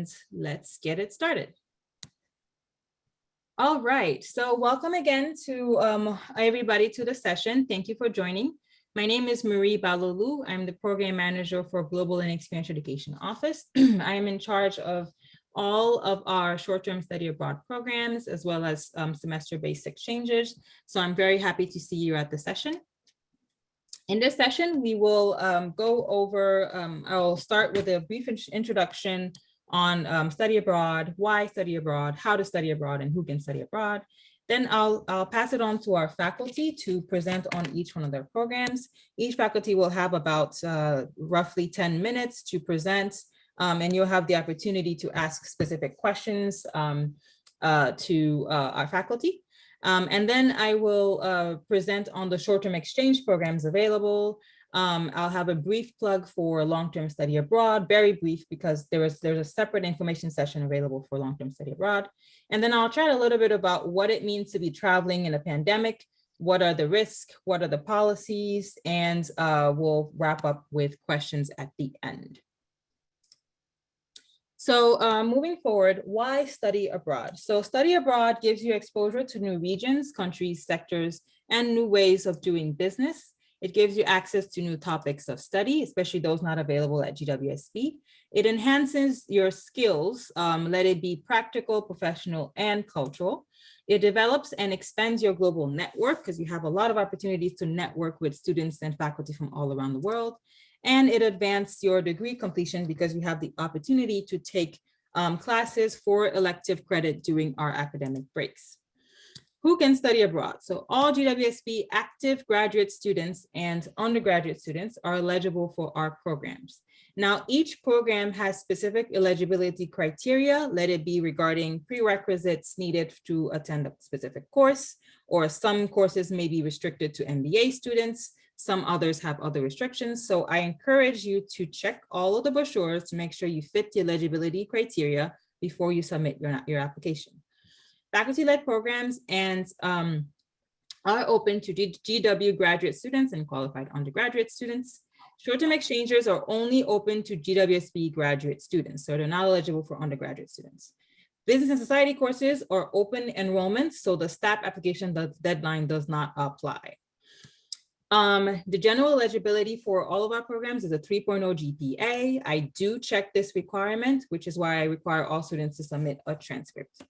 and let's get it started. All right, so welcome again to everybody to the session. Thank you for joining. My name is Marie Balolu. I'm the Program Manager for Global and Experiential Education Office. I am in charge of all of our short-term study abroad programs, as well as semester-based exchanges. So I'm very happy to see you at the session. In this session, we will go over, I'll start with a brief introduction on study abroad, why study abroad, how to study abroad, and who can study abroad. Then I'll pass it on to our faculty to present on each one of their programs. Each faculty will have about roughly 10 minutes to present, and you'll have the opportunity to ask specific questions to our faculty. And then I will present on the short-term exchange programs available. I'll have a brief plug for long-term study abroad, very brief, because there's a separate information session available for long-term study abroad. And then I'll chat a little bit about what it means to be traveling in a pandemic, what are the risks, what are the policies, and we'll wrap up with questions at the end. So moving forward, why study abroad? So study abroad gives you exposure to new regions, countries, sectors, and new ways of doing business. It gives you access to new topics of study, especially those not available at GWSB. It enhances your skills, let it be practical, professional, and cultural. It develops and expands your global network because you have a lot of opportunities to network with students and faculty from all around the world. And it advances your degree completion because you have the opportunity to take classes for elective credit during our academic breaks. Who can study abroad? So all GWSB active graduate students and undergraduate students are eligible for our programs. Now, each program has specific eligibility criteria, let it be regarding prerequisites needed to attend a specific course, or some courses may be restricted to MBA students. Some others have other restrictions. So I encourage you to check all of the brochures to make sure you fit the eligibility criteria before you submit your application. Faculty-led programs and are open to GW graduate students and qualified undergraduate students. Short-term exchangers are only open to GWSB graduate students, so they're not eligible for undergraduate students. Business and society courses are open enrollment, so the STAP application deadline does not apply. The general eligibility for all of our programs is a 3.0 GPA. I do check this requirement, which is why I require all students to submit a transcript.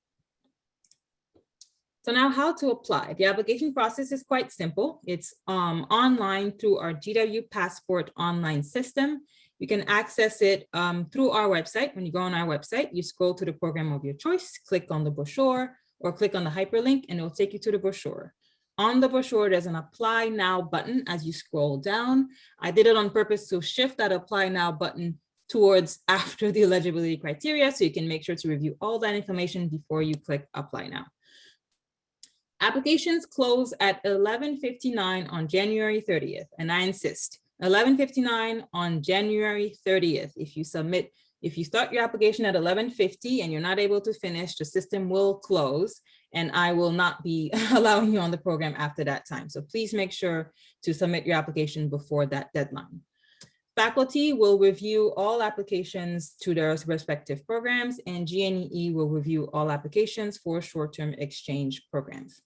So now how to apply. The application process is quite simple. It's online through our GW Passport online system. You can access it through our website. When you go on our website, you scroll to the program of your choice, click on the brochure, or click on the hyperlink, and it will take you to the brochure. On the brochure, there's an Apply Now button as you scroll down. I did it on purpose to shift that Apply Now button towards after the eligibility criteria, so you can make sure to review all that information before you click Apply Now. Applications close at 11:59 on January 30th, and I insist, 11:59 on January 30th. If you start your application at 11:50 and you're not able to finish, the system will close, and I will not be allowing you on the program after that time. So please make sure to submit your application before that deadline. Faculty will review all applications to their respective programs, and GNEE will review all applications for short-term exchange programs.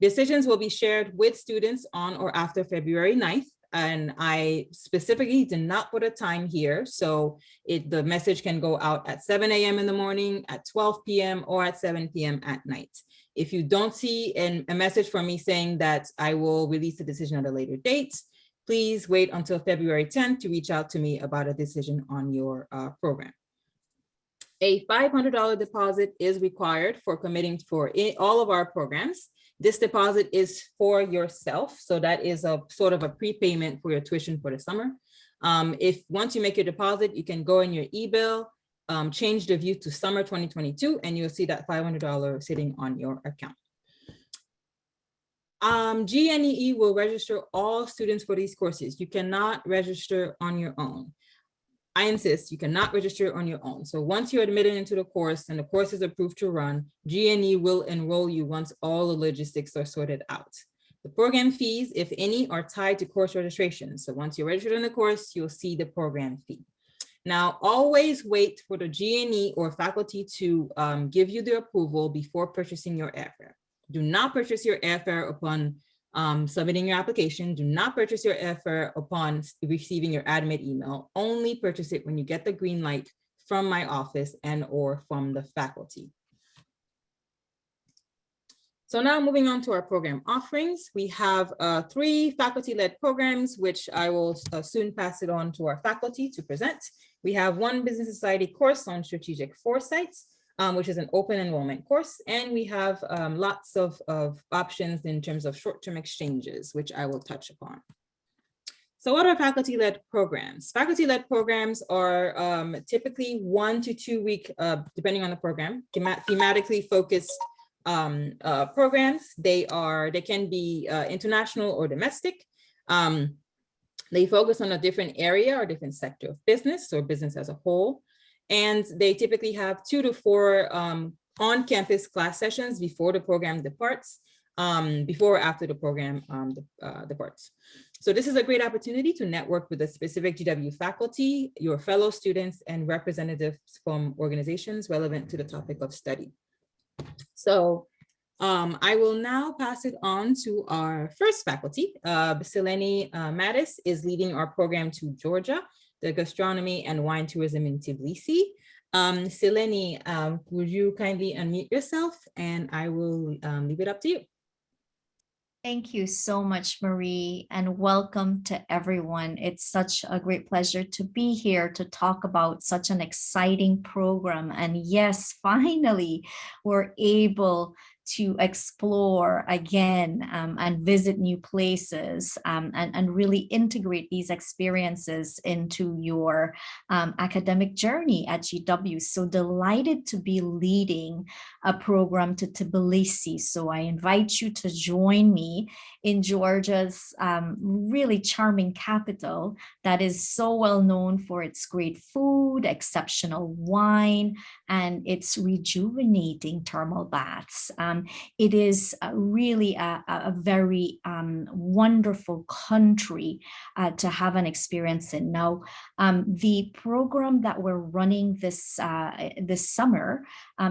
Decisions will be shared with students on or after February 9th, and I specifically did not put a time here, so the message can go out at 7 a.m. in the morning, at 12 p.m., or at 7 p.m. at night. If you don't see a message from me saying that I will release the decision at a later date, please wait until February 10th to reach out to me about a decision on your program. A $500 deposit is required for committing for all of our programs. This deposit is for yourself, so that is a sort of a prepayment for your tuition for the summer. Once you make your deposit, you can go in your e-bill, change the view to summer 2022, and you'll see that $500 sitting on your account. GNEE will register all students for these courses. You cannot register on your own. I insist, you cannot register on your own. So once you're admitted into the course and the course is approved to run, GNE will enroll you once all the logistics are sorted out. The program fees, if any, are tied to course registration. So once you're registered in the course, you'll see the program fee. Now, always wait for the GNE or faculty to give you the approval before purchasing your airfare. Do not purchase your airfare upon submitting your application. Do not purchase your airfare upon receiving your admit email. Only purchase it when you get the green light from my office and or from the faculty. So now moving on to our program offerings, we have 3 faculty-led programs, which I will soon pass it on to our faculty to present. We have 1 business society course on strategic foresight, which is an open enrollment course. And we have lots of options in terms of short-term exchanges, which I will touch upon. So what are faculty-led programs? Faculty-led programs are typically 1 to 2 week, depending on the program, thematically focused programs. They can be international or domestic. They focus on a different area or different sector of business or business as a whole. And they typically have 2 to 4 on-campus class sessions before the program departs, before or after the program departs. So this is a great opportunity to network with the specific GW faculty, your fellow students, and representatives from organizations relevant to the topic of study. So I will now pass it on to our first faculty. Selene Mattis is leading our program to Georgia, the gastronomy and wine tourism in Tbilisi. Selene, would you kindly unmute yourself, and I will leave it up to you. Thank you so much, Marie, and welcome to everyone. It's such a great pleasure to be here to talk about such an exciting program. And yes, finally, we're able to explore again and visit new places and really integrate these experiences into your academic journey at GW. So delighted to be leading a program to Tbilisi. So I invite you to join me in Georgia's really charming capital that is so well known for its great food, exceptional wine, and its rejuvenating thermal baths. It is really a very wonderful country to have an experience in. Now, the program that we're running this summer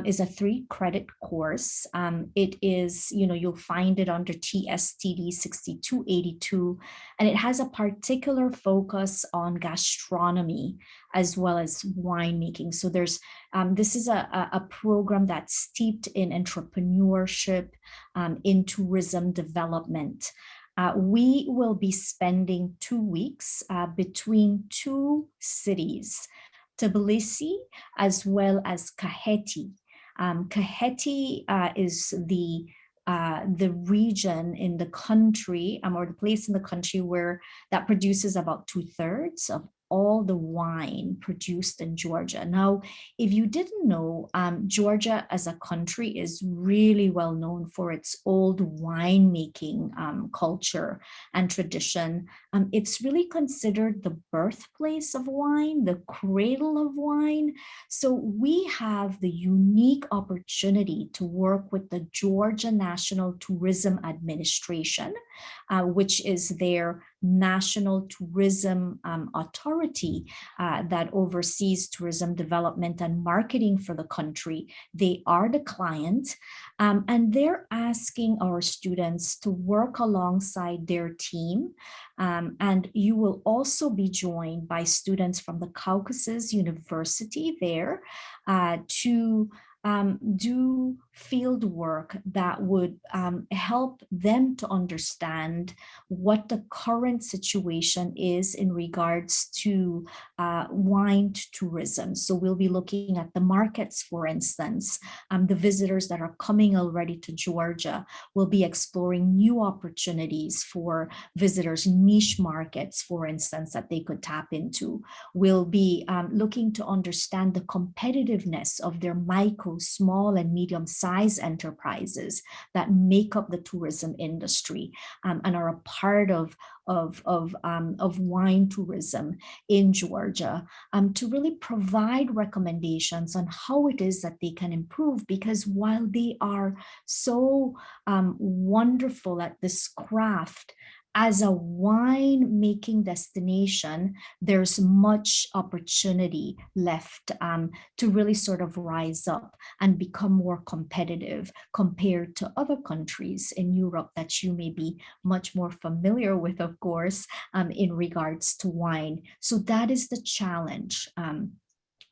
is a 3-credit course. It is, you'll find it under TSTD 6282, and it has a particular focus on gastronomy as well as winemaking. So there's this is a program that's steeped in entrepreneurship, in tourism development. We will be spending 2 weeks between 2 cities, Tbilisi as well as Kakheti. Kakheti is the region in the country, or the place in the country where that produces about 2/3 of all the wine produced in Georgia. Now, if you didn't know, Georgia as a country is really well known for its old winemaking culture and tradition. It's really considered the birthplace of wine, the cradle of wine. So we have the unique opportunity to work with the Georgia National Tourism Administration, which is their national tourism authority that oversees tourism development and marketing for the country. They are the client, and they're asking our students to work alongside their team. And you will also be joined by students from the Caucasus University there to do field work that would help them to understand what the current situation is in regards to wine tourism. So we'll be looking at the markets, for instance. The visitors that are coming already to Georgia will be exploring new opportunities for visitors, niche markets, for instance, that they could tap into. We'll be looking to understand the competitiveness of their micro, small, and medium-sized enterprises that make up the tourism industry and are a part of wine tourism in Georgia, to really provide recommendations on how it is that they can improve, because while they are so wonderful at this craft, as a wine making destination, there's much opportunity left to really sort of rise up and become more competitive compared to other countries in Europe that you may be much more familiar with, of course, in regards to wine. So that is the challenge.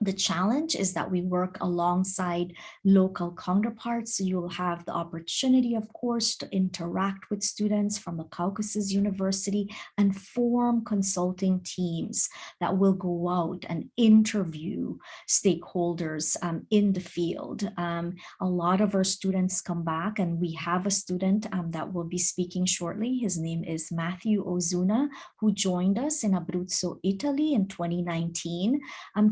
The challenge is that we work alongside local counterparts. So you'll have the opportunity, of course, to interact with students from the Caucasus University and form consulting teams that will go out and interview stakeholders in the field. A lot of our students come back, and we have a student that will be speaking shortly. His name is Matthew Ozuna, who joined us in Abruzzo, Italy in 2019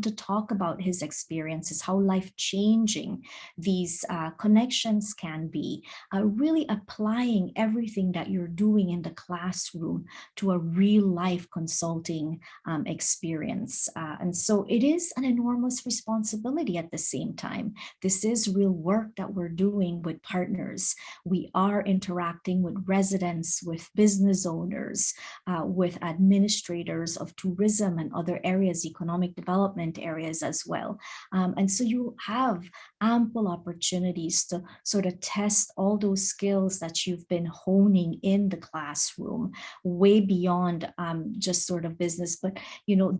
to talk about his experiences, how life-changing these connections can be, really applying everything that you're doing in the classroom to a real-life consulting experience. And so it is an enormous responsibility at the same time. This is real work that we're doing with partners. We are interacting with residents, with business owners, with administrators of tourism and other areas, economic development areas as well. And so you have ample opportunities to sort of test all those skills that you've been honing in the classroom, way beyond just sort of business, but you know,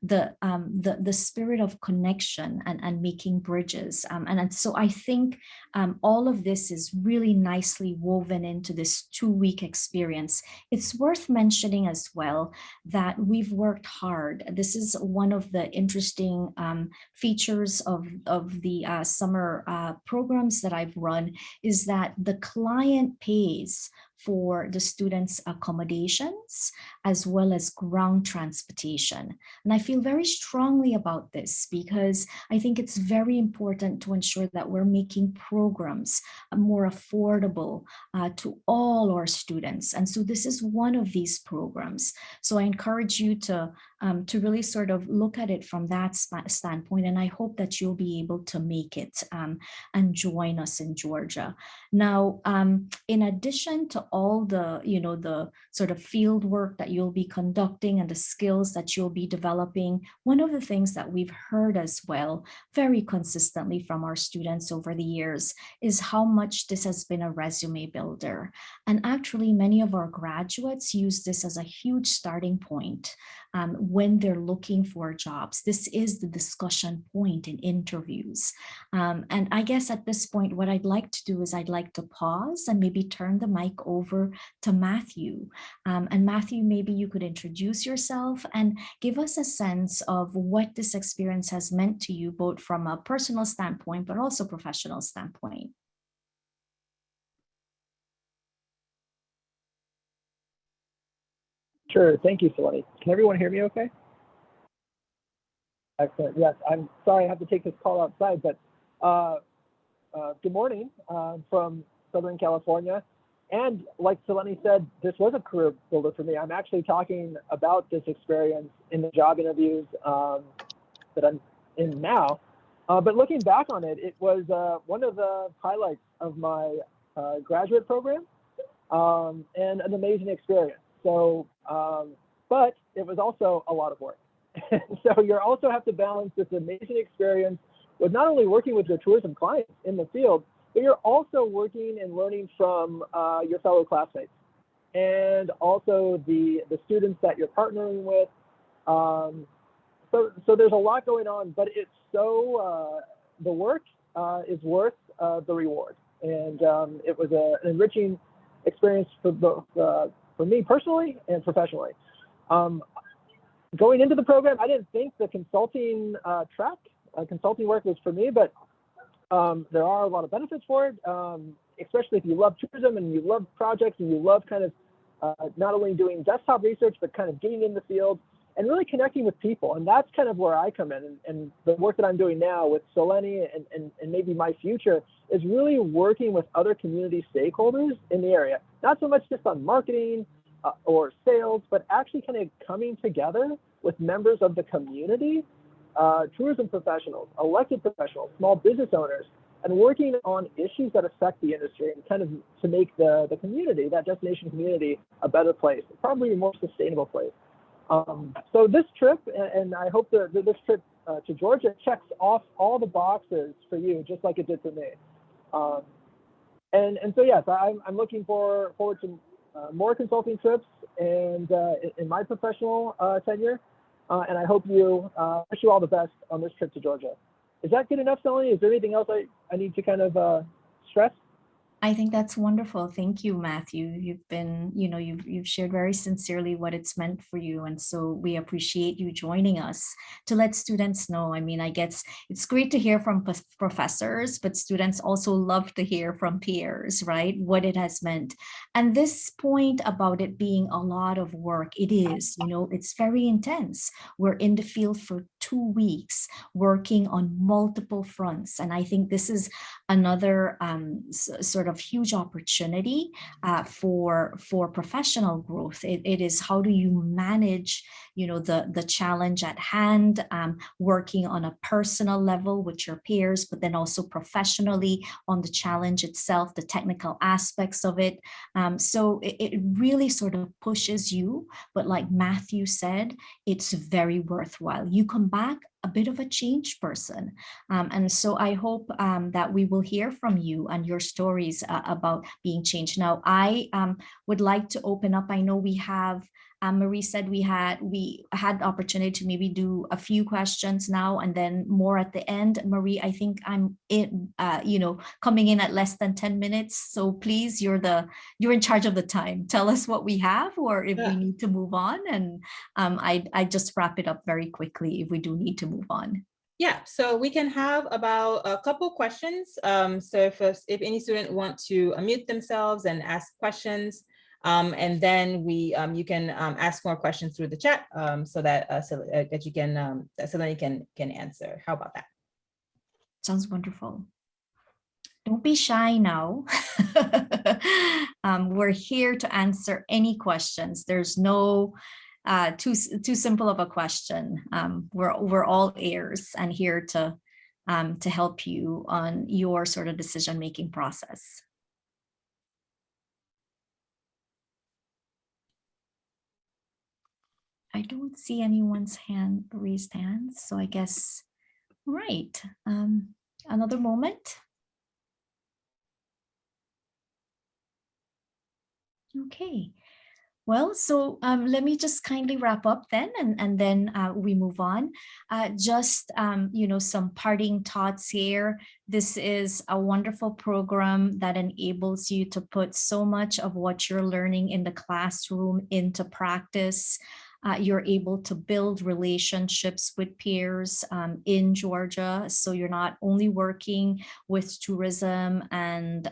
the spirit of connection and making bridges. And so I think all of this is really nicely woven into this 2-week experience. It's worth mentioning as well that we've worked hard. This is one of the interesting features of the summer programs that I've run, is that the client pays for the students' accommodations as well as ground transportation. And I feel very strongly about this because I think it's very important to ensure that we're making programs more affordable to all our students. And so this is one of these programs. So I encourage you to really sort of look at it from that standpoint. And I hope that you'll be able to make it and join us in Georgia. Now, in addition to all the, you know, the sort of field work that you'll be conducting and the skills that you'll be developing, one of the things that we've heard as well very consistently from our students over the years is how much this has been a resume builder. And actually, many of our graduates use this as a huge starting point when they're looking for jobs. This is the discussion point in interviews. And I guess at this point, what I'd like to do is I'd like to pause and maybe turn the mic over to Matthew. And Matthew, maybe you could introduce yourself and give us a sense of what this experience has meant to you, both from a personal standpoint, but also professional standpoint. Sure. Thank you, Selene. Can everyone hear me okay? Excellent. Yes, I'm sorry I have to take this call outside, but good morning from Southern California. And like Selene said, this was a career builder for me. I'm actually talking about this experience in the job interviews that I'm in now. But looking back on it, it was one of the highlights of my graduate program and an amazing experience. So, but it was also a lot of work. So you also have to balance this amazing experience with not only working with your tourism clients in the field, but you're also working and learning from your fellow classmates and also the students that you're partnering with. So there's a lot going on, but it's so, the work is worth the reward. And it was an enriching experience for both, for me personally and professionally. Going into the program, I didn't think the consulting track, consulting work was for me, but there are a lot of benefits for it, especially if you love tourism and you love projects and you love kind of not only doing desktop research, but kind of getting in the field and really connecting with people. And that's kind of where I come in. And the work that I'm doing now with Selene and maybe my future is really working with other community stakeholders in the area, not so much just on marketing or sales, but actually kind of coming together with members of the community, tourism professionals, elected professionals, small business owners, and working on issues that affect the industry and kind of to make the community, that destination community, a better place, probably a more sustainable place. So this trip, and I hope that this trip to Georgia checks off all the boxes for you, just like it did for me. And so yes, I'm looking forward to more consulting trips and in my professional tenure. And I hope wish you all the best on this trip to Georgia. Is that good enough, Selene? Is there anything else I need to kind of stress? I think that's wonderful. Thank you, Matthew. You've been, you've shared very sincerely what it's meant for you. And so we appreciate you joining us to let students know. I mean, I guess it's great to hear from professors, but students also love to hear from peers, right? What it has meant. And this point about it being a lot of work, it is, it's very intense. We're in the field for 2 weeks working on multiple fronts. And I think this is another sort of huge opportunity for professional growth. It is, how do you manage, the challenge at hand, working on a personal level with your peers, but then also professionally on the challenge itself, the technical aspects of it. So it really sort of pushes you, but like Matthew said, it's very worthwhile. You come back a bit of a changed person. And so I hope that we will hear from you and your stories about being changed. Now, I would like to open up. I know we have, Marie said we had the opportunity to maybe do a few questions now and then more at the end. Marie, I think I'm coming in at less than 10 minutes. So please, you're in charge of the time. Tell us what we have or if we need to move on. And I just wrap it up very quickly if we do need to move on. Yeah, so we can have about a couple questions. So if any student want to unmute themselves and ask questions, and then you can ask more questions through the chat so that you can Selene can answer. How about that? Sounds wonderful. Don't be shy now. We're here to answer any questions. There's no too simple of a question. We're all ears and here to help you on your sort of decision-making process. I don't see anyone's raised hands, so I guess, right. Another moment. Okay. Well, so let me just kindly wrap up then, and then we move on. Just, some parting thoughts here. This is a wonderful program that enables you to put so much of what you're learning in the classroom into practice. You're able to build relationships with peers in Georgia. So you're not only working with tourism and,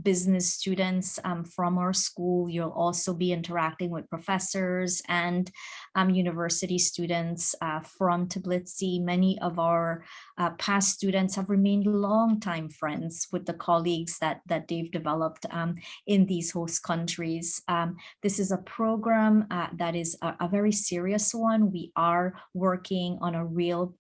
business students from our school, you'll also be interacting with professors and university students from Tbilisi. Many of our past students have remained longtime friends with the colleagues that they've developed in these host countries. This is a program that is a very serious one. We are working on a real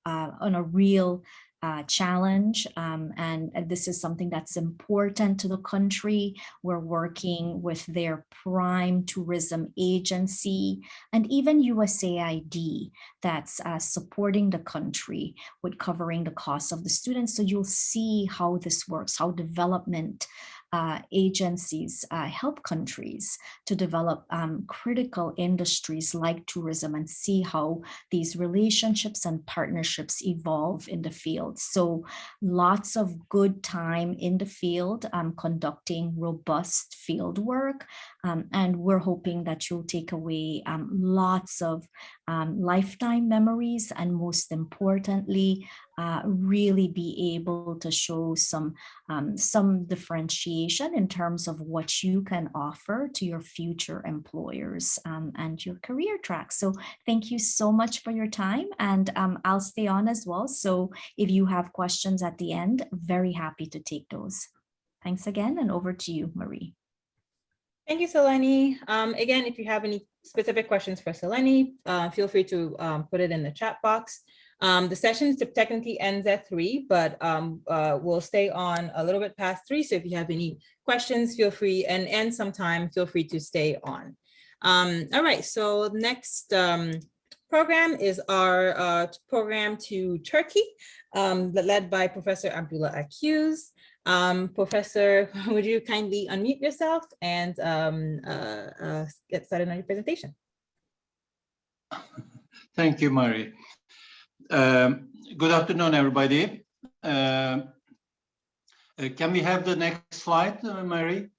challenge, and this is something that's important to the country. We're working with their prime tourism agency and even USAID that's supporting the country with covering the costs of the students. So you'll see how this works, how development agencies help countries to develop critical industries like tourism and see how these relationships and partnerships evolve in the field. So lots of good time in the field conducting robust field work. And we're hoping that you'll take away lots of lifetime memories, and most importantly, really be able to show some differentiation in terms of what you can offer to your future employers and your career track. So thank you so much for your time, and I'll stay on as well. So if you have questions at the end, very happy to take those. Thanks again, and over to you, Marie. Thank you, Selene. Again, if you have any specific questions for Selene, feel free to put it in the chat box. The session technically ends at 3, but we'll stay on a little bit past 3. So if you have any questions, feel free, and sometime feel free to stay on. All right, so next program is our program to Turkey, led by Professor Abdullah Akuz. Professor, would you kindly unmute yourself and get started on your presentation? Thank you, Mary. Good afternoon, everybody. Can we have the next slide, Mary?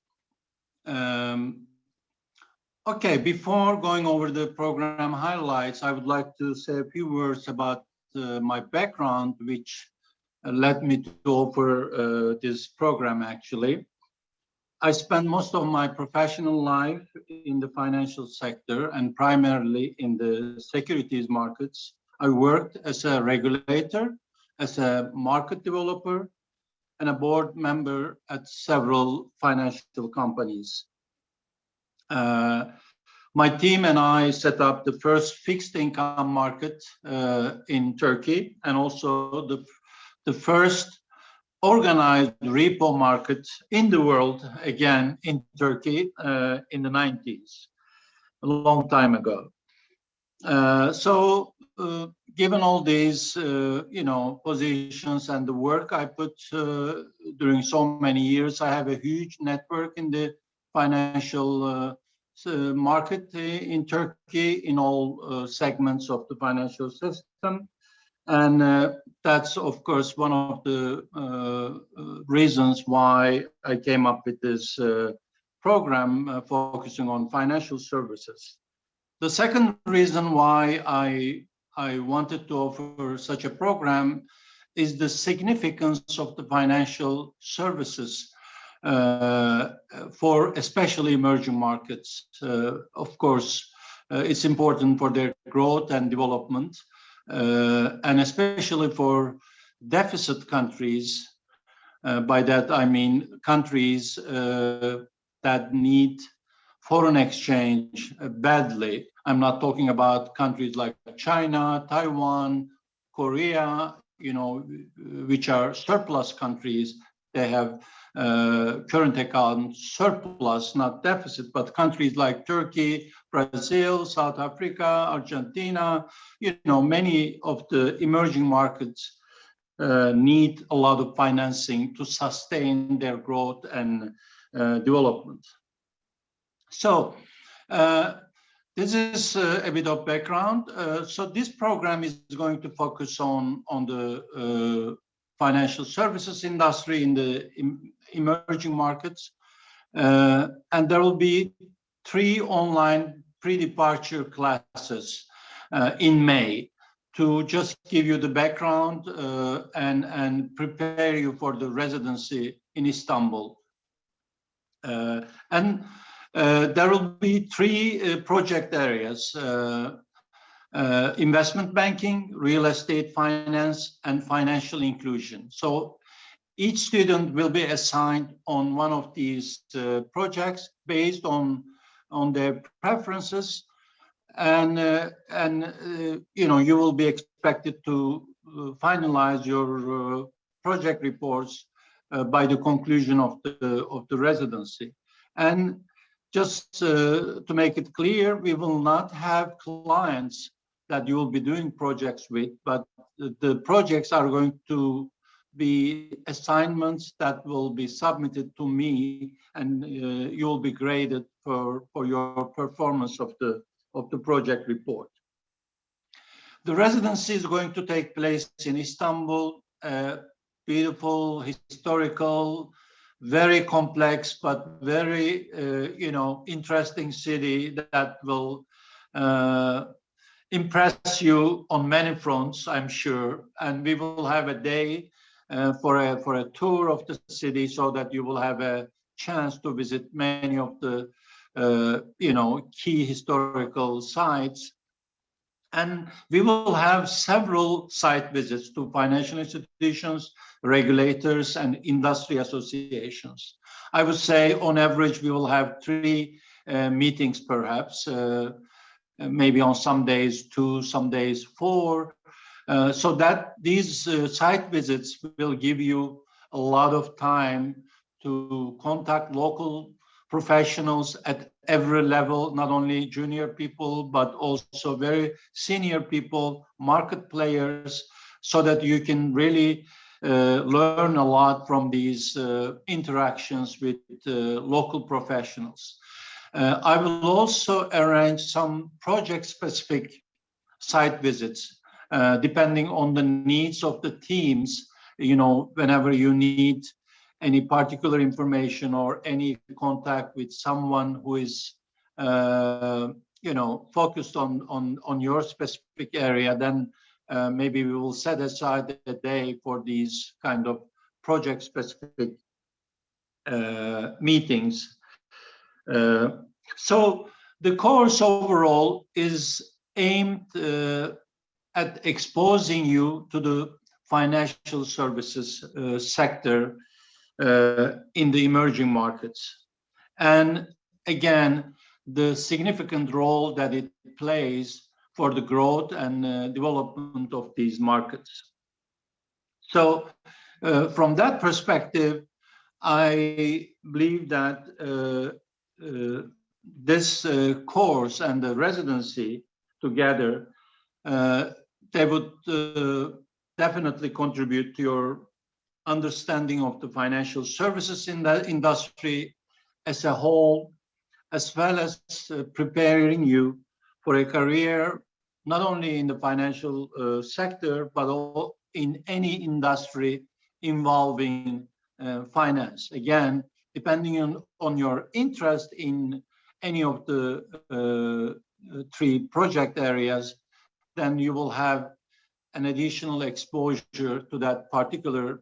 Okay, before going over the program highlights, I would like to say a few words about my background, which led me to offer this program, actually. I spent most of my professional life in the financial sector and primarily in the securities markets. I worked as a regulator, as a market developer, and a board member at several financial companies. My team and I set up the first fixed income market in Turkey, and also the first organized repo market in the world, again in Turkey, in the 90s, a long time ago. Given all these, positions and the work I put during so many years, I have a huge network in the financial market in Turkey, in all segments of the financial system. And that's, of course, one of the reasons why I came up with this program focusing on financial services. The second reason why I wanted to offer such a program is the significance of the financial services for especially emerging markets. Of course, it's important for their growth and development, and especially for deficit countries. By that I mean countries that need foreign exchange badly. I'm not talking about countries like China, Taiwan, Korea, which are surplus countries. They have current account surplus, not deficit, but countries like Turkey, Brazil, South Africa, Argentina, many of the emerging markets need a lot of financing to sustain their growth and development. So this is a bit of background. So this program is going to focus on the financial services industry in the emerging markets. And there will be 3 online pre-departure classes in May to just give you the background and prepare you for the residency in Istanbul. And there will be 3 project areas: investment banking, real estate finance, and financial inclusion. So each student will be assigned on one of these projects based on their preferences, and you will be expected to finalize your project reports by the conclusion of the residency. And just to make it clear, we will not have clients that you will be doing projects with, but the projects are going to be assignments that will be submitted to me, and you will be graded for your performance of the project report. The residency is going to take place in Istanbul, a beautiful, historical, very complex, but very interesting city that will impress you on many fronts, I'm sure. And we will have a day for a tour of the city, so that you will have a chance to visit many of the key historical sites. And we will have several site visits to financial institutions, regulators, and industry associations. I would say on average, we will have 3 meetings perhaps, maybe on some days 2, some days 4. So that these site visits will give you a lot of time to contact local professionals at every level, not only junior people, but also very senior people, market players, so that you can really learn a lot from these interactions with local professionals. I will also arrange some project-specific site visits, depending on the needs of the teams. You know, whenever you need any particular information or any contact with someone who is, you know, focused on your specific area, then maybe we will set aside a day for these kind of project-specific meetings. So the course overall is aimed at exposing you to the financial services sector in the emerging markets. And again, the significant role that it plays for the growth and development of these markets. So from that perspective, I believe that this course and the residency together, they would definitely contribute to your understanding of the financial services in the industry as a whole, as well as preparing you for a career, not only in the financial sector, but in any industry involving finance. Again, depending on your interest in any of the three project areas, then you will have an additional exposure to that particular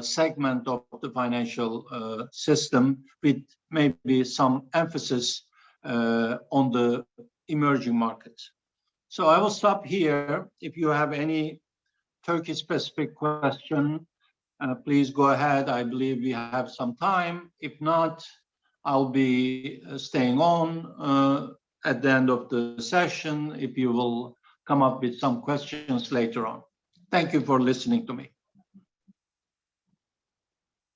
segment of the financial system, with maybe some emphasis on the emerging markets. So I will stop here. If you have any Turkey-specific question, please go ahead. I believe we have some time. If not, I'll be staying on at the end of the session if you will come up with some questions later on. Thank you for listening to me.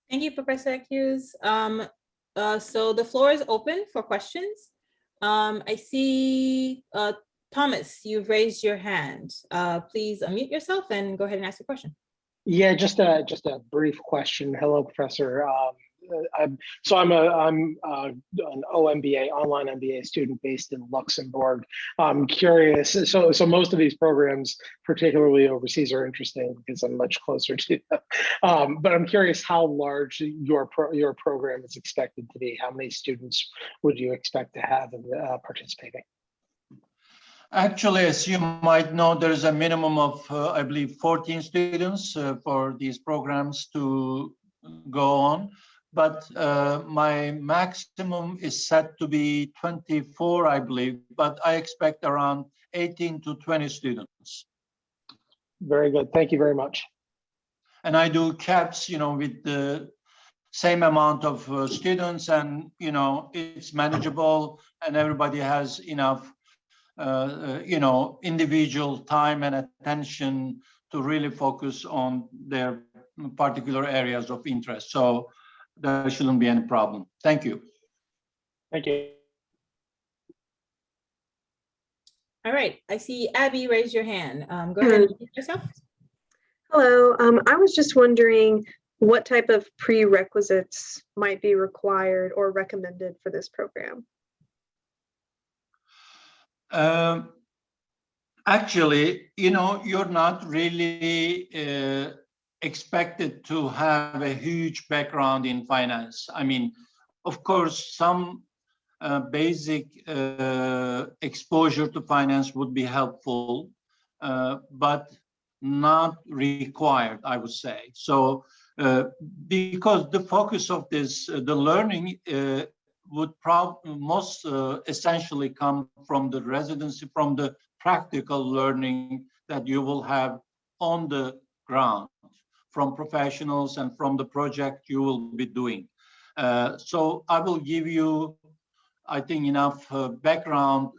Thank you, Professor Hughes. So the floor is open for questions. I see Thomas, you've raised your hand. Please unmute yourself and go ahead and ask your question. Yeah, just a brief question. Hello, Professor. I'm an OMBA, online MBA student based in Luxembourg. I'm curious. So most of these programs, particularly overseas, are interesting because I'm much closer to them. But I'm curious how large your program is expected to be. How many students would you expect to have participating? Actually, as you might know, there's a minimum of, I believe, 14 students for these programs to go on. But my maximum is set to be 24, I believe, but I expect around 18 to 20 students. Very good. Thank you very much. And I do caps, you know, with the same amount of students, and, you know, it's manageable and everybody has enough, you know, individual time and attention to really focus on their particular areas of interest. So there shouldn't be any problem. Thank you. Thank you. All right, I see Abby raise your hand. Go ahead and introduce yourself. Hello, I was just wondering what type of prerequisites might be required or recommended for this program? Actually, you know, you're not really expected to have a huge background in finance. I mean, of course, some basic exposure to finance would be helpful, but not required, I would say. So, because the focus of this, the learning would most essentially come from the residency, from the practical learning that you will have on the ground, from professionals and from the project you will be doing. So I will give you, I think, enough background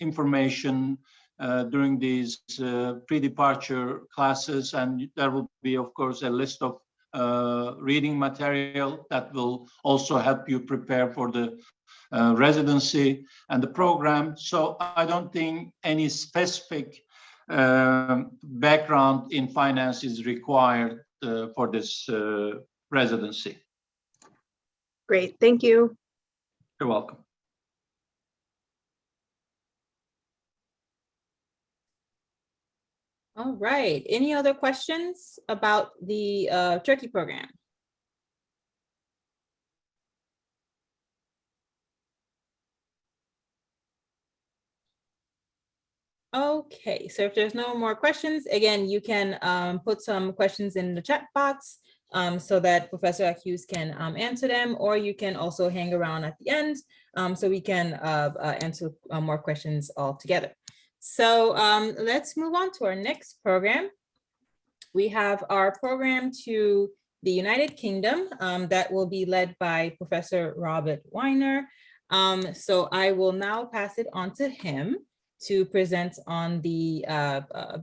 information during these pre-departure classes, and there will be, of course, a list of reading material that will also help you prepare for the residency and the program. So I don't think any specific background in finance is required for this residency. Great, thank you. You're welcome. All right, any other questions about the Turkey program? Okay, so if there's no more questions, again, you can put some questions in the chat box so that Professor Hughes can answer them, or you can also hang around at the end so we can answer more questions all together. So let's move on to our next program. We have our program to the United Kingdom that will be led by Professor Robert Weiner. So I will now pass it on to him to present on the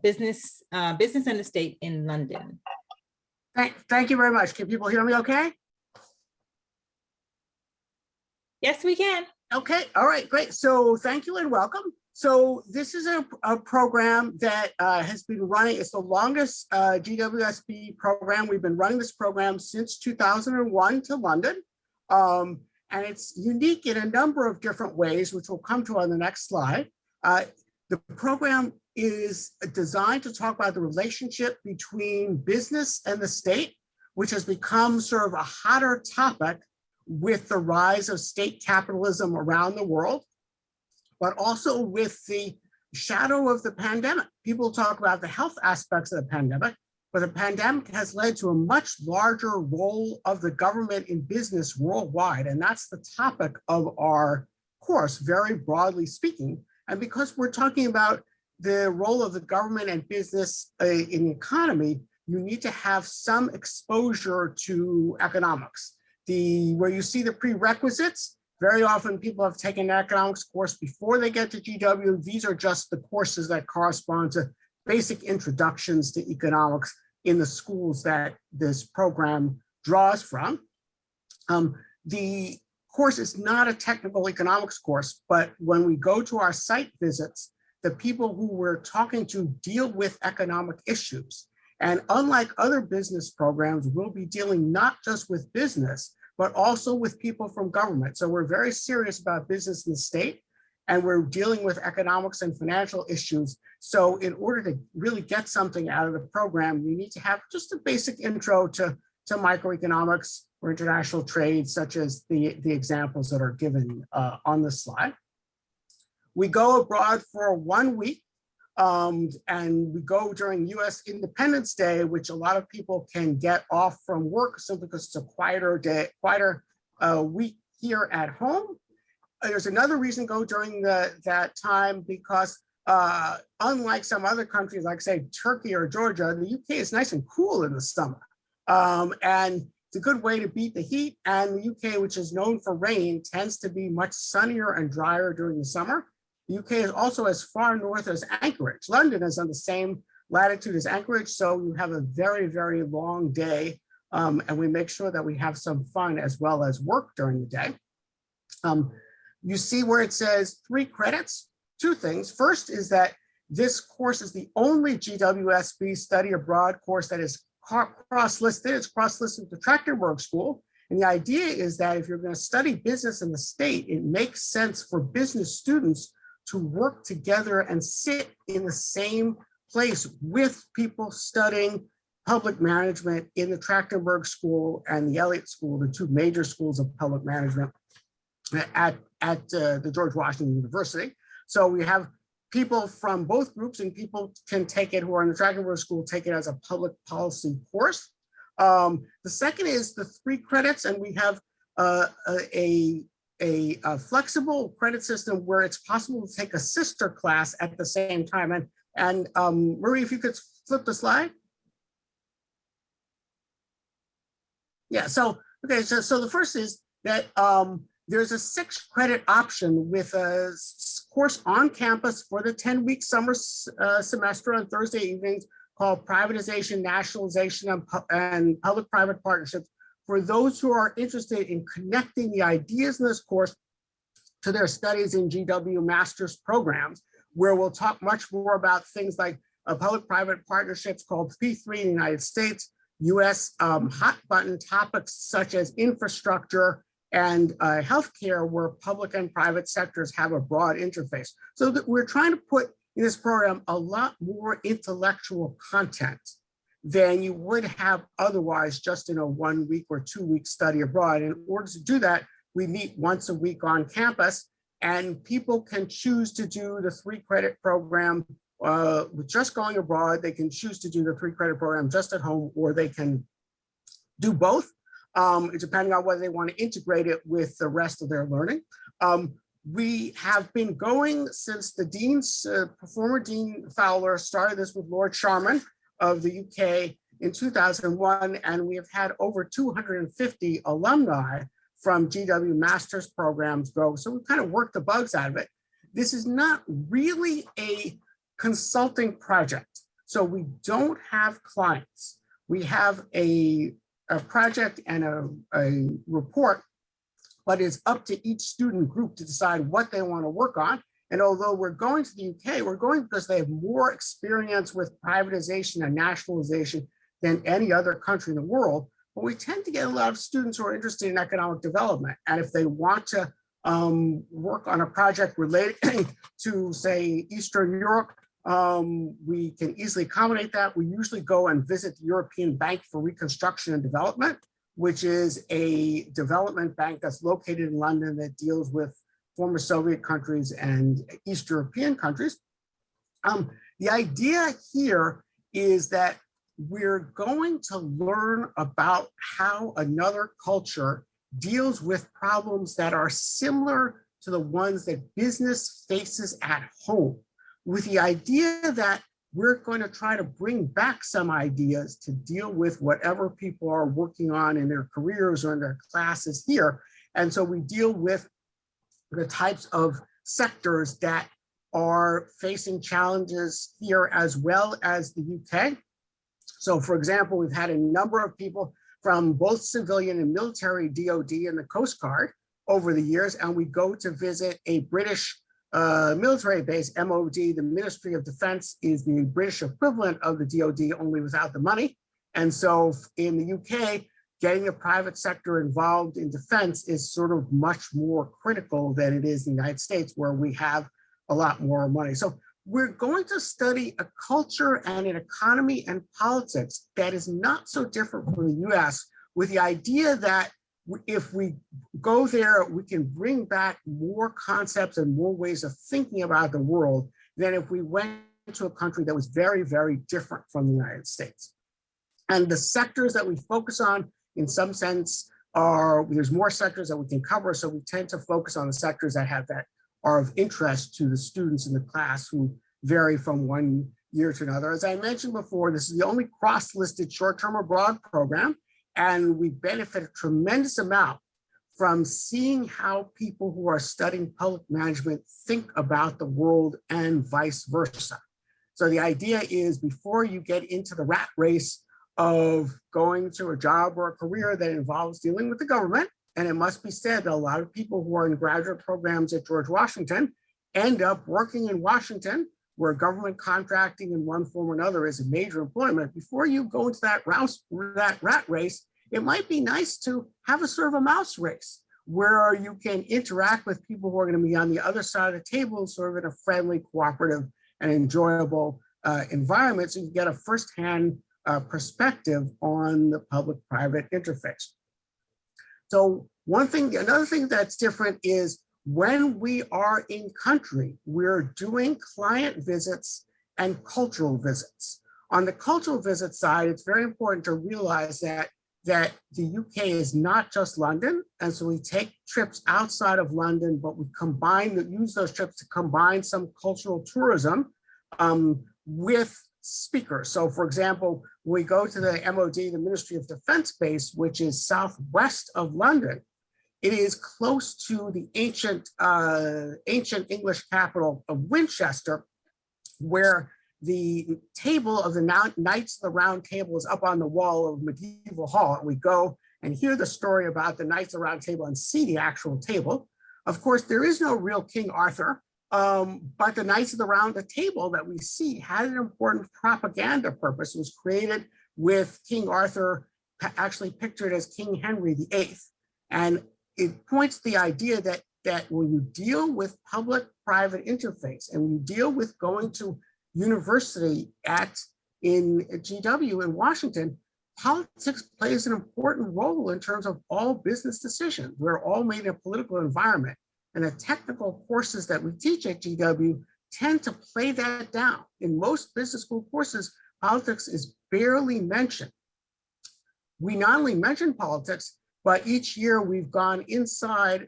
business and the state in London. Thank you very much. Can people hear me okay? Yes, we can. Okay, all right, great. So thank you and welcome. So this is a program that has been running. It's the longest GWSB program. We've been running this program since 2001 to London. And it's unique in a number of different ways, which we'll come to on the next slide. The program is designed to talk about the relationship between business and the state, which has become sort of a hotter topic with the rise of state capitalism around the world, but also with the shadow of the pandemic. People talk about the health aspects of the pandemic, but the pandemic has led to a much larger role of the government in business worldwide. And that's the topic of our course, very broadly speaking. And because we're talking about the role of the government and business in the economy, you need to have some exposure to economics. Where you see the prerequisites, very often people have taken an economics course before they get to GW. These are just the courses that correspond to basic introductions to economics in the schools that this program draws from. The course is not a technical economics course, but when we go to our site visits, the people who we're talking to deal with economic issues. And unlike other business programs, we'll be dealing not just with business, but also with people from government. So we're very serious about business in the state, and we're dealing with economics and financial issues. So in order to really get something out of the program, you need to have just a basic intro to microeconomics or international trade, such as the examples that are given on the slide. We go abroad for 1 week, and we go during US Independence Day, which a lot of people can get off from work simply because it's a quieter week here at home. There's another reason to go during that time because unlike some other countries, like say Turkey or Georgia, the UK is nice and cool in the summer. And it's a good way to beat the heat. And the UK, which is known for rain, tends to be much sunnier and drier during the summer. The UK is also as far north as Anchorage. London is on the same latitude as Anchorage, so you have a very, very long day, and we make sure that we have some fun as well as work during the day. You see where it says 3 credits, 2 things. First is that this course is the only GWSB study abroad course that is cross-listed. It's cross-listed with the Trachtenberg School. And the idea is that if you're going to study business in the state, it makes sense for business students to work together and sit in the same place with people studying public management in the Trachtenberg School and the Elliott School, the 2 major schools of public management at the George Washington University. So we have people from both groups, and people can take it who are in the Trachtenberg School, take it as a public policy course. The second is the 3 credits, and we have a flexible credit system where it's possible to take a sister class at the same time. And Marie, if you could flip the slide. Yeah, so, okay, so the first is that there's a 6 credit option with a course on campus for the 10-week summer semester on Thursday evenings called Privatization, Nationalization, and Public-Private Partnerships for those who are interested in connecting the ideas in this course to their studies in GW master's programs, where we'll talk much more about things like public-private partnerships called P3 in the United States, US hot button topics such as infrastructure and healthcare, where public and private sectors have a broad interface. So that we're trying to put in this program a lot more intellectual content than you would have otherwise just in a 1 week or 2 week study abroad. In order to do that, we meet once a week on campus, and people can choose to do the 3-credit program with just going abroad. They can choose to do the 3-credit program just at home, or they can do both, depending on whether they want to integrate it with the rest of their learning. We have been going since the dean's, former Dean Fowler started this with Lord Sharman of the UK in 2001, and we have had over 250 alumni from GW master's programs go. So we kind of worked the bugs out of it. This is not really a consulting project. So we don't have clients. We have a project and a report, but it's up to each student group to decide what they want to work on. And although we're going to the UK, we're going because they have more experience with privatization and nationalization than any other country in the world. But we tend to get a lot of students who are interested in economic development. And if they want to work on a project related to, say, Eastern Europe, we can easily accommodate that. We usually go and visit the European Bank for Reconstruction and Development, which is a development bank that's located in London that deals with former Soviet countries and East European countries. The idea here is that we're going to learn about how another culture deals with problems that are similar to the ones that business faces at home, with the idea that we're going to try to bring back some ideas to deal with whatever people are working on in their careers or in their classes here. And so we deal with the types of sectors that are facing challenges here as well as the UK. So for example, we've had a number of people from both civilian and military DoD and the Coast Guard over the years, and we go to visit a British military base, MOD. The Ministry of Defense is the British equivalent of the DoD, only without the money. And so in the UK, getting the private sector involved in defense is sort of much more critical than it is in the United States, where we have a lot more money. So we're going to study a culture and an economy and politics that is not so different from the US, with the idea that if we go there, we can bring back more concepts and more ways of thinking about the world than if we went to a country that was very, very different from the United States. And the sectors that we focus on, in some sense, there's more sectors that we can cover. So we tend to focus on the sectors that are of interest to the students in the class, who vary from one year to another. As I mentioned before, this is the only cross-listed short-term abroad program, and we benefit a tremendous amount from seeing how people who are studying public management think about the world and vice versa. So the idea is, before you get into the rat race of going to a job or a career that involves dealing with the government, and it must be said that a lot of people who are in graduate programs at George Washington end up working in Washington, where government contracting in one form or another is a major employment. Before you go into that rat race, it might be nice to have a sort of a mouse race, where you can interact with people who are going to be on the other side of the table, sort of in a friendly, cooperative, and enjoyable environment, so you get a firsthand perspective on the public-private interface. So another thing that's different is, when we are in country, we're doing client visits and cultural visits. On the cultural visit side, it's very important to realize that the UK is not just London. And so we take trips outside of London, but we use those trips to combine some cultural tourism with speakers. So for example, we go to the MOD, the Ministry of Defense base, which is southwest of London. It is close to the ancient English capital of Winchester, where the table of the Knights of the Round Table is up on the wall of Medieval Hall. And we go and hear the story about the Knights of the Round Table and see the actual table. Of course, there is no real King Arthur, but the Knights of the Round Table that we see had an important propaganda purpose. It was created with King Arthur actually pictured as King Henry VIII. And it points to the idea that when you deal with public-private interface and you deal with going to university in GW in Washington, politics plays an important role in terms of all business decisions. We're all made in a political environment, and the technical courses that we teach at GW tend to play that down. In most business school courses, politics is barely mentioned. We not only mention politics, but each year we've gone inside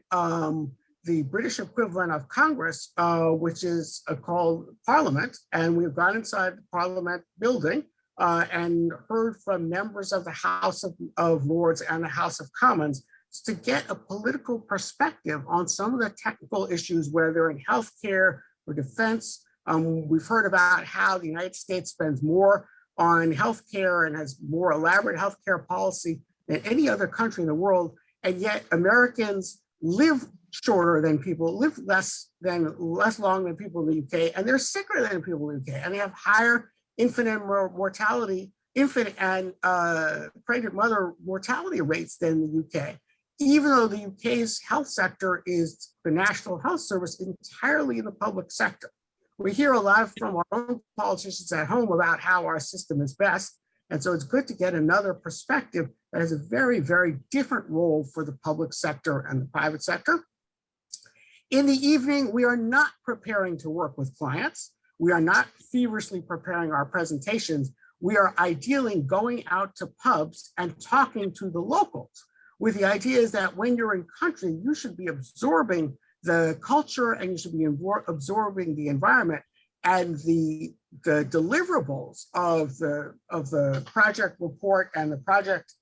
the British equivalent of Congress, which is called Parliament, and we've gone inside the Parliament building and heard from members of the House of Lords and the House of Commons to get a political perspective on some of the technical issues, whether in healthcare or defense. We've heard about how the United States spends more on healthcare and has more elaborate healthcare policy than any other country in the world, and yet Americans live shorter than people, live less long than people in the UK, and they're sicker than people in the UK, and they have higher infant and pregnant mother mortality rates than the UK, even though the UK's health sector is the National Health Service entirely in the public sector. We hear a lot from our own politicians at home about how our system is best. And so it's good to get another perspective that has a very, very different role for the public sector and the private sector. In the evening, we are not preparing to work with clients. We are not feverishly preparing our presentations. We are ideally going out to pubs and talking to the locals, with the idea is that when you're in country, you should be absorbing the culture and you should be absorbing the environment, and the deliverables of the project report and the project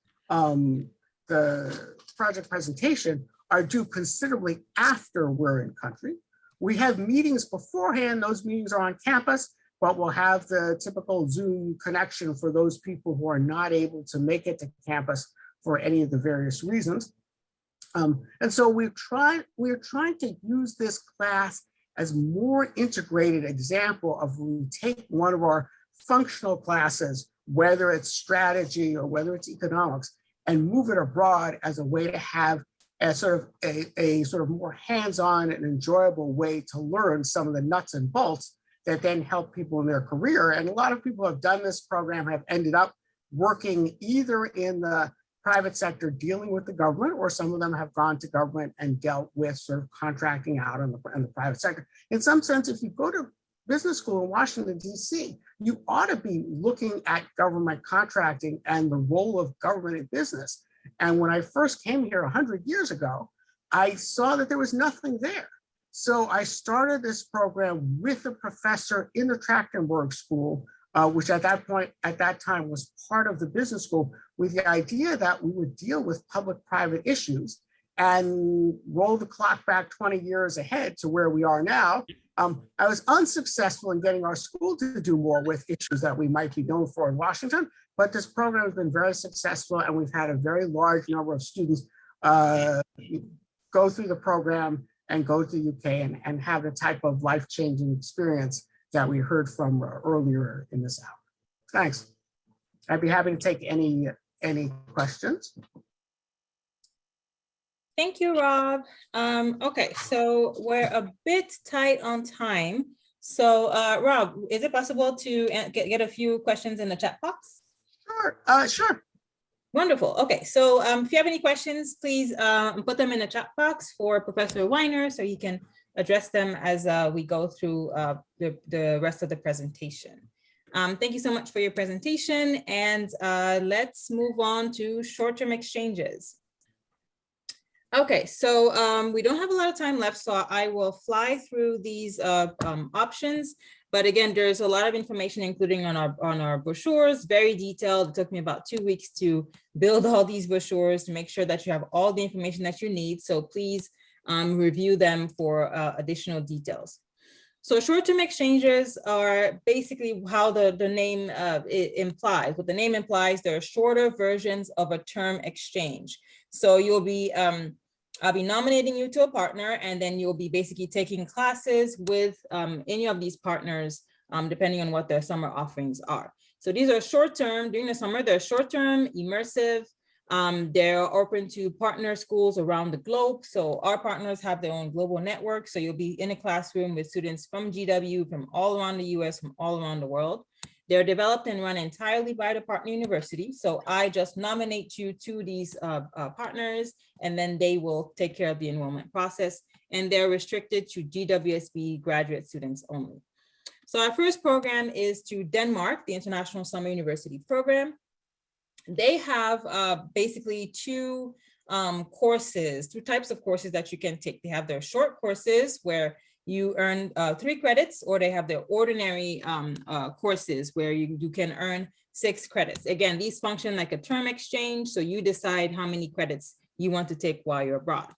presentation are due considerably after we're in country. We have meetings beforehand. Those meetings are on campus, but we'll have the typical Zoom connection for those people who are not able to make it to campus for any of the various reasons. And so we're trying to use this class as more integrated example of when we take one of our functional classes, whether it's strategy or whether it's economics, and move it abroad as a way to have a sort of more hands-on and enjoyable way to learn some of the nuts and bolts that then help people in their career. And a lot of people who have done this program have ended up working either in the private sector dealing with the government, or some of them have gone to government and dealt with sort of contracting out in the private sector. In some sense, if you go to business school in Washington, DC, you ought to be looking at government contracting and the role of government in business. And when I first came here 100 years ago, I saw that there was nothing there. So I started this program with a professor in the Trachtenberg School, which at that time was part of the business school, with the idea that we would deal with public-private issues and roll the clock back 20 years ahead to where we are now. I was unsuccessful in getting our school to do more with issues that we might be known for in Washington, but this program has been very successful, and we've had a very large number of students go through the program and go to the UK and have the type of life-changing experience that we heard from earlier in this hour. Thanks. I'd be happy to take any questions. Thank you, Rob. Okay, so we're a bit tight on time. So Rob, is it possible to get a few questions in the chat box? Sure, sure. Wonderful. Okay, so if you have any questions, please put them in the chat box for Professor Weiner so he can address them as we go through the rest of the presentation. Thank you so much for your presentation, and let's move on to short-term exchanges. Okay, so we don't have a lot of time left, so I will fly through these options. But again, there's a lot of information including on our brochures, very detailed. It took me about 2 weeks to build all these brochures to make sure that you have all the information that you need. So please review them for additional details. So short-term exchanges are basically how the name it implies. What the name implies, they're shorter versions of a term exchange. So you'll be, I'll be nominating you to a partner, and then you'll be basically taking classes with any of these partners, depending on what their summer offerings are. So these are short-term, during the summer, they're short-term, immersive. They're open to partner schools around the globe. So our partners have their own global network. So you'll be in a classroom with students from GW, from all around the US, from all around the world. They're developed and run entirely by the partner university. So I just nominate you to these partners, and then they will take care of the enrollment process. And they're restricted to GWSB graduate students only. So our first program is to Denmark, the International Summer University Program. They have basically two types of courses that you can take. They have their short courses where you earn 3 credits, or they have their ordinary courses where you can earn 6 credits. Again, these function like a term exchange, so you decide how many credits you want to take while you're abroad.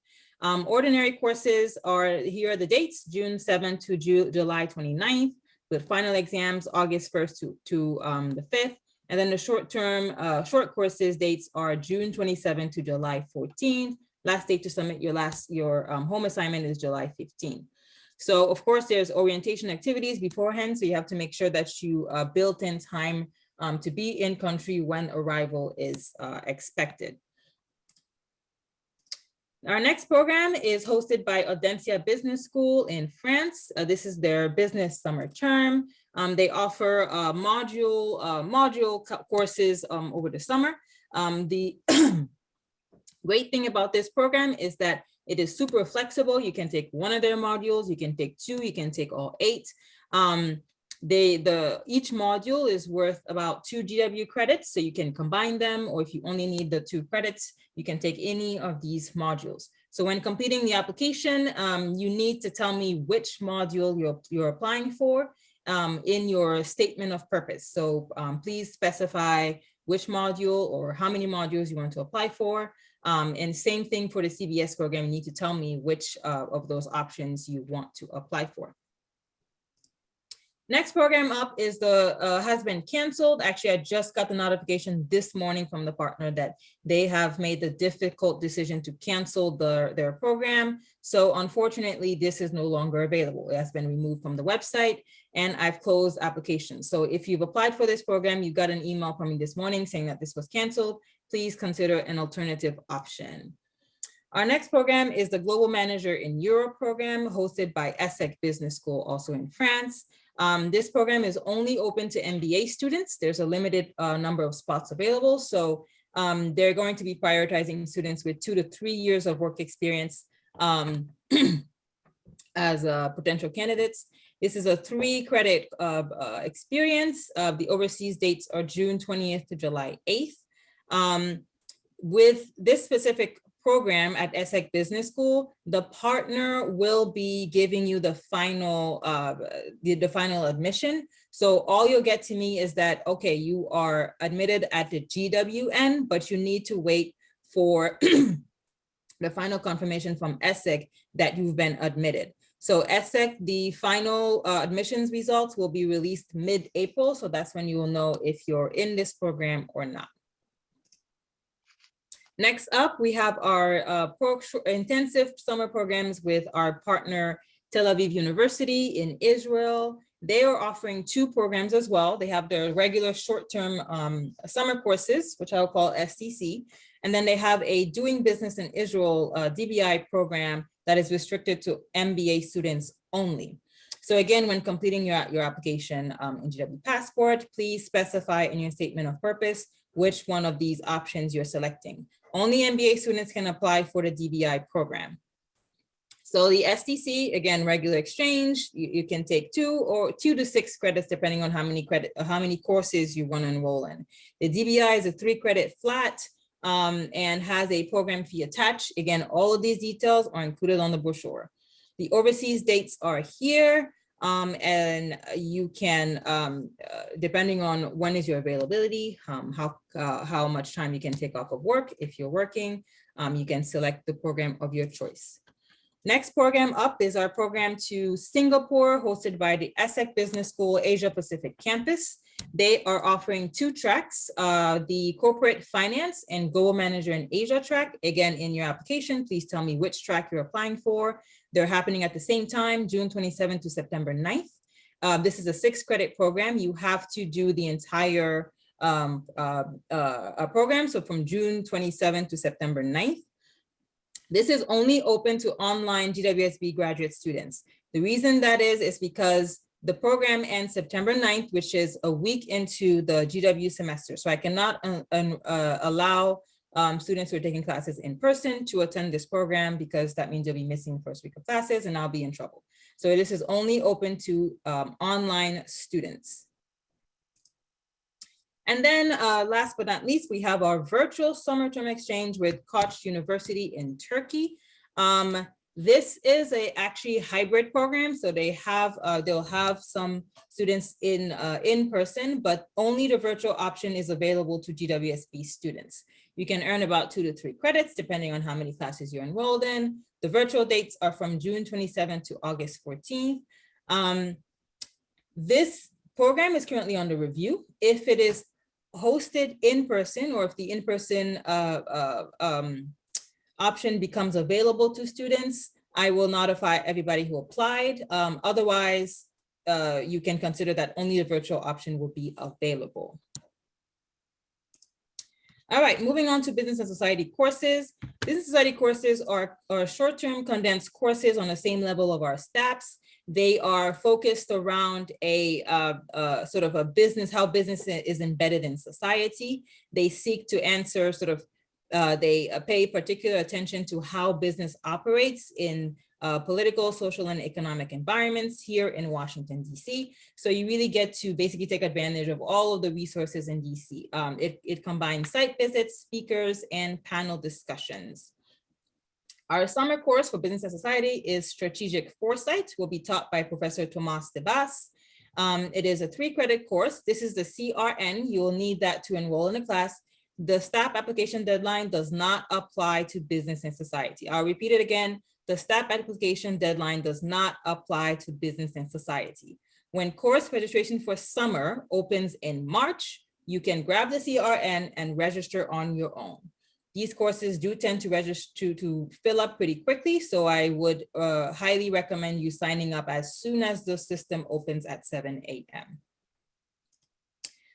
Ordinary courses are, here are the dates, June 7th to July 29th, with final exams August 1st to the 5th. And then the short courses dates are June 27th to July 14th. Last date to submit your home assignment is July 15th. So of course, there's orientation activities beforehand. So you have to make sure that you built in time to be in country when arrival is expected. Our next program is hosted by Audencia Business School in France. This is their business summer term. They offer module courses over the summer. The great thing about this program is that it is super flexible. You can take one of their modules, you can take 2, you can take all 8. Each module is worth about 2 GW credits, so you can combine them, or if you only need the 2 credits, you can take any of these modules. So when completing the application, you need to tell me which module you're applying for in your statement of purpose. So please specify which module or how many modules you want to apply for. And same thing for the CBS program, you need to tell me which of those options you want to apply for. Next program up is has been canceled. Actually, I just got the notification this morning from the partner that they have made the difficult decision to cancel their program. So unfortunately, this is no longer available. It has been removed from the website, and I've closed applications. So if you've applied for this program, you got an email from me this morning saying that this was canceled. Please consider an alternative option. Our next program is the Global Manager in Europe program, hosted by ESSEC Business School, also in France. This program is only open to MBA students. There's a limited number of spots available. So they're going to be prioritizing students with 2 to 3 years of work experience as potential candidates. This is a 3-credit experience. The overseas dates are June 20th to July 8th. With this specific program at ESSEC Business School, the partner will be giving you the final admission. So all you'll get to me is that, okay, you are admitted at the GWN, but you need to wait for the final confirmation from ESSEC that you've been admitted. So ESSEC, the final admissions results will be released mid-April. So that's when you will know if you're in this program or not. Next up, we have our intensive summer programs with our partner, Tel Aviv University in Israel. They are offering 2 programs as well. They have their regular short-term summer courses, which I'll call STC. And then they have a Doing Business in Israel DBI program that is restricted to MBA students only. So again, when completing your application in GW Passport, please specify in your statement of purpose which one of these options you're selecting. Only MBA students can apply for the DBI program. So the STC, again, regular exchange, you can take 2 to 6 credits, depending on how many courses you want to enroll in. The DBI is a 3-credit flat and has a program fee attached. Again, all of these details are included on the brochure. The overseas dates are here. And you can, depending on when is your availability, how much time you can take off of work. If you're working, you can select the program of your choice. Next program up is our program to Singapore, hosted by the ESSEC Business School Asia Pacific Campus. They are offering 2 tracks, the Corporate Finance and Global Manager in Asia track. Again, in your application, please tell me which track you're applying for. They're happening at the same time, June 27th to September 9th. This is a 6-credit program. You have to do the entire program, so from June 27th to September 9th. This is only open to online GWSB graduate students. The reason that is because the program ends September 9th, which is a week into the GW semester. So I cannot allow students who are taking classes in person to attend this program, because that means they'll be missing the first week of classes and I'll be in trouble. So this is only open to online students. And then last but not least, we have our virtual summer term exchange with Koç University in Turkey. This is actually hybrid program. So they'll have some students in person, but only the virtual option is available to GWSB students. You can earn about 2 to 3 credits depending on how many classes you're enrolled in. The virtual dates are from June 27th to August 14th. This program is currently under review. If it is hosted in person, or if the in-person option becomes available to students, I will notify everybody who applied. Otherwise, you can consider that only the virtual option will be available. All right, moving on to business and society courses. Business society courses are short-term condensed courses on the same level of our STAPs. They are focused around a sort of a business, how business is embedded in society. They seek to answer sort of, they pay particular attention to how business operates in political, social, and economic environments here in Washington, DC. So you really get to basically take advantage of all of the resources in DC. It combines site visits, speakers, and panel discussions. Our summer course for business and society is strategic foresight, will be taught by Professor Tomas Debas. It is a 3-credit course. This is the CRN. You will need that to enroll in the class. The STAP application deadline does not apply to business and society. I'll repeat it again. The STAP application deadline does not apply to business and society. When course registration for summer opens in March, you can grab the CRN and register on your own. These courses do tend to register to fill up pretty quickly, so I would highly recommend you signing up as soon as the system opens at 7 a.m.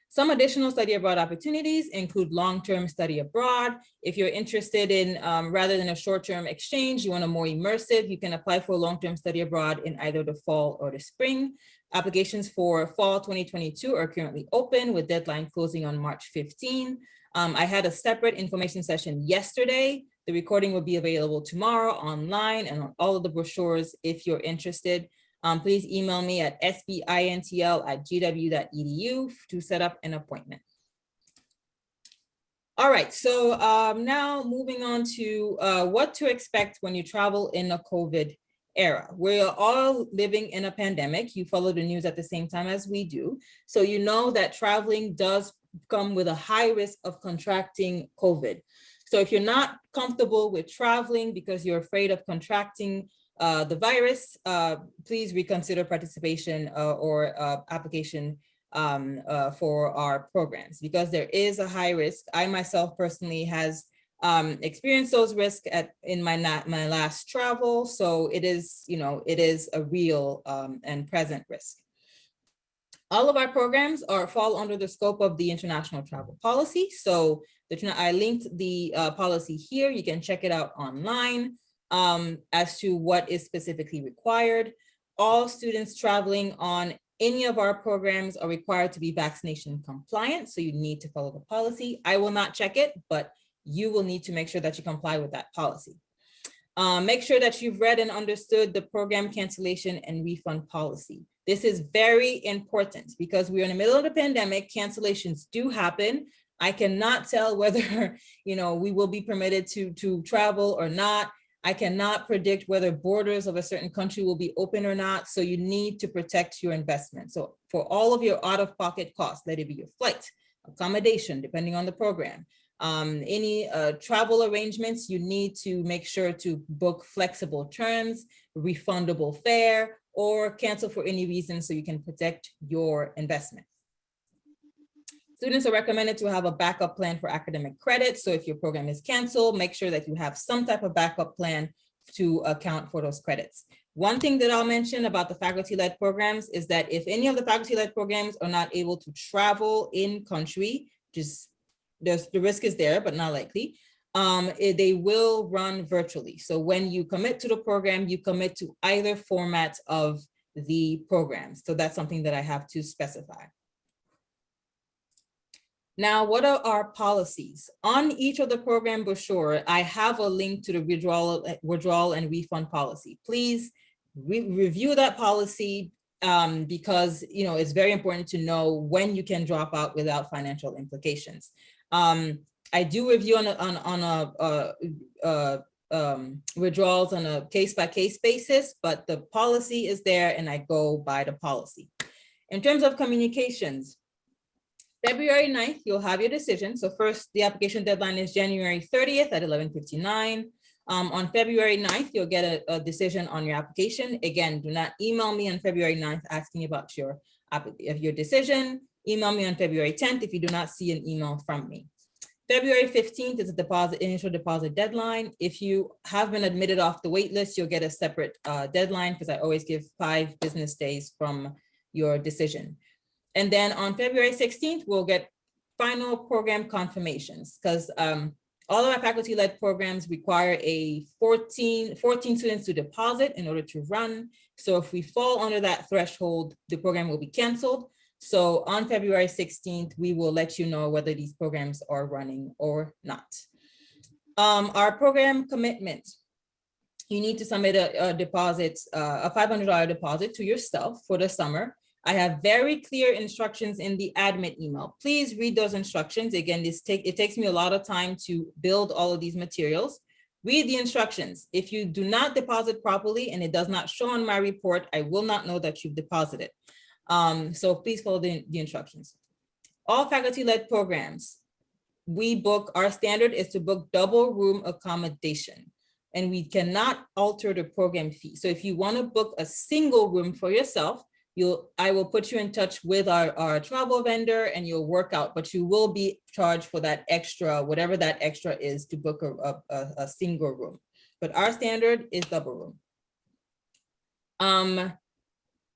Some additional study abroad opportunities include long-term study abroad. If you're interested in, rather than a short-term exchange, you want a more immersive, you can apply for long-term study abroad in either the fall or the spring. Applications for fall 2022 are currently open, with deadline closing on March 15. I had a separate information session yesterday. The recording will be available tomorrow online and on all of the brochures if you're interested. Please email me at sbintl@gw.edu to set up an appointment. All right, so now moving on to what to expect when you travel in a COVID era. We're all living in a pandemic. You follow the news at the same time as we do. So you know that traveling does come with a high risk of contracting COVID. So if you're not comfortable with traveling because you're afraid of contracting the virus, please reconsider participation or application for our programs, because there is a high risk. I myself personally has experienced those risks in my last travel. So it is, it is a real and present risk. All of our programs fall under the scope of the international travel policy. So I linked the policy here. You can check it out online as to what is specifically required. All students traveling on any of our programs are required to be vaccination compliant. So you need to follow the policy. I will not check it, but you will need to make sure that you comply with that policy. Make sure that you've read and understood the program cancellation and refund policy. This is very important because we're in the middle of the pandemic. Cancellations do happen. I cannot tell whether we will be permitted to travel or not. I cannot predict whether borders of a certain country will be open or not. So you need to protect your investment. So for all of your out-of-pocket costs, let it be your flight, accommodation, depending on the program, any travel arrangements, you need to make sure to book flexible terms, refundable fare, or cancel for any reason so you can protect your investment. Students are recommended to have a backup plan for academic credit. So if your program is canceled, make sure that you have some type of backup plan to account for those credits. One thing that I'll mention about the faculty-led programs is that if any of the faculty-led programs are not able to travel in country, the risk is there, but not likely, they will run virtually. So when you commit to the program, you commit to either format of the program. So that's something that I have to specify. Now, what are our policies? On each of the program brochure, I have a link to the withdrawal and refund policy. Please review that policy because it's very important to know when you can drop out without financial implications. I do review withdrawals on a case-by-case basis, but the policy is there and I go by the policy. In terms of communications, February 9th, you'll have your decision. So first, the application deadline is January 30th at 11:59. On February 9th, you'll get a decision on your application. Again, do not email me on February 9th asking about your decision. Email me on February 10th if you do not see an email from me. February 15th is a initial deposit deadline. If you have been admitted off the wait list, you'll get a separate deadline because I always give 5 business days from your decision. And then on February 16th, we'll get final program confirmations because all of our faculty-led programs require 14 students to deposit in order to run. So if we fall under that threshold, the program will be canceled. So on February 16th, we will let you know whether these programs are running or not. Our program commitment, you need to submit a deposit, a $500 deposit to yourself for the summer. I have very clear instructions in the admit email. Please read those instructions. Again, it takes me a lot of time to build all of these materials. Read the instructions. If you do not deposit properly and it does not show on my report, I will not know that you've deposited. So please follow the instructions. All faculty-led programs, our standard is to book double room accommodation, and we cannot alter the program fee. So if you want to book a single room for yourself, I will put you in touch with our travel vendor and you'll work out, but you will be charged for that extra, whatever that extra is to book a single room. But our standard is double room.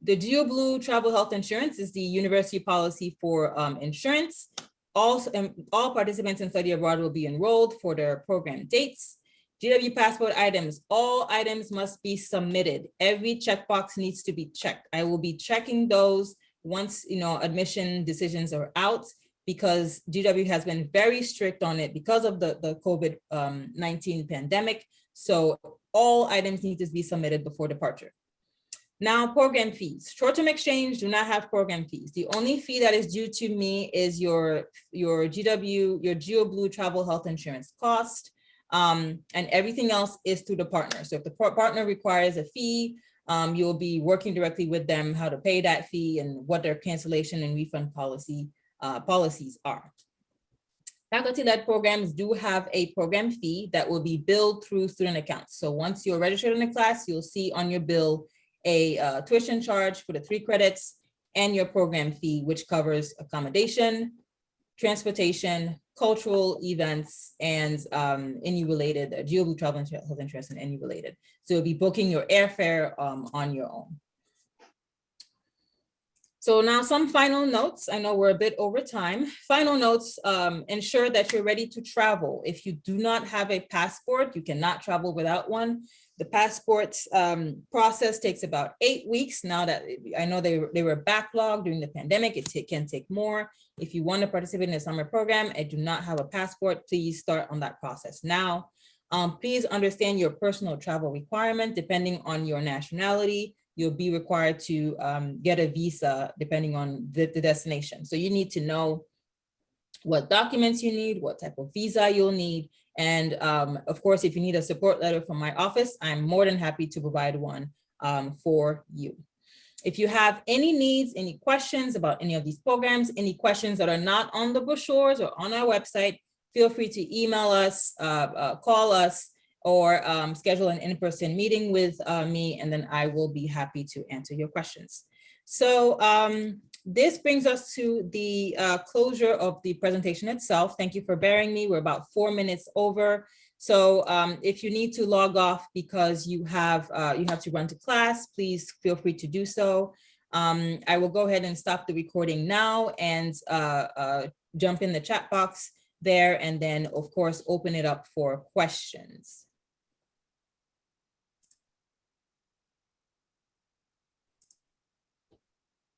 The GeoBlue Travel Health Insurance is the university policy for insurance. All participants in study abroad will be enrolled for their program dates. GW passport items, all items must be submitted. Every checkbox needs to be checked. I will be checking those once admission decisions are out because GW has been very strict on it because of the COVID-19 pandemic. So all items need to be submitted before departure. Now, program fees. Short-term exchange do not have program fees. The only fee that is due to me is your GeoBlue Travel Health Insurance cost. And everything else is through the partner. So if the partner requires a fee, you'll be working directly with them how to pay that fee and what their cancellation and refund policies are. Faculty-led programs do have a program fee that will be billed through student accounts. So once you're registered in a class, you'll see on your bill a tuition charge for the 3 credits and your program fee, which covers accommodation, transportation, cultural events, and any related GeoBlue Travel Health Insurance and any related. So you'll be booking your airfare on your own. So now some final notes. I know we're a bit over time. Final notes, ensure that you're ready to travel. If you do not have a passport, you cannot travel without one. The passport process takes about 8 weeks. Now that I know they were backlogged during the pandemic, it can take more. If you want to participate in a summer program and do not have a passport, please start on that process now. Please understand your personal travel requirement. Depending on your nationality, you'll be required to get a visa depending on the destination. So you need to know what documents you need, what type of visa you'll need. And of course, if you need a support letter from my office, I'm more than happy to provide one for you. If you have any needs, any questions about any of these programs, any questions that are not on the brochures or on our website, feel free to email us, call us, or schedule an in-person meeting with me, and then I will be happy to answer your questions. So this brings us to the closure of the presentation itself. Thank you for bearing me. We're about 4 minutes over. So if you need to log off because you have to run to class, please feel free to do so. I will go ahead and stop the recording now and jump in the chat box there, and then of course open it up for questions.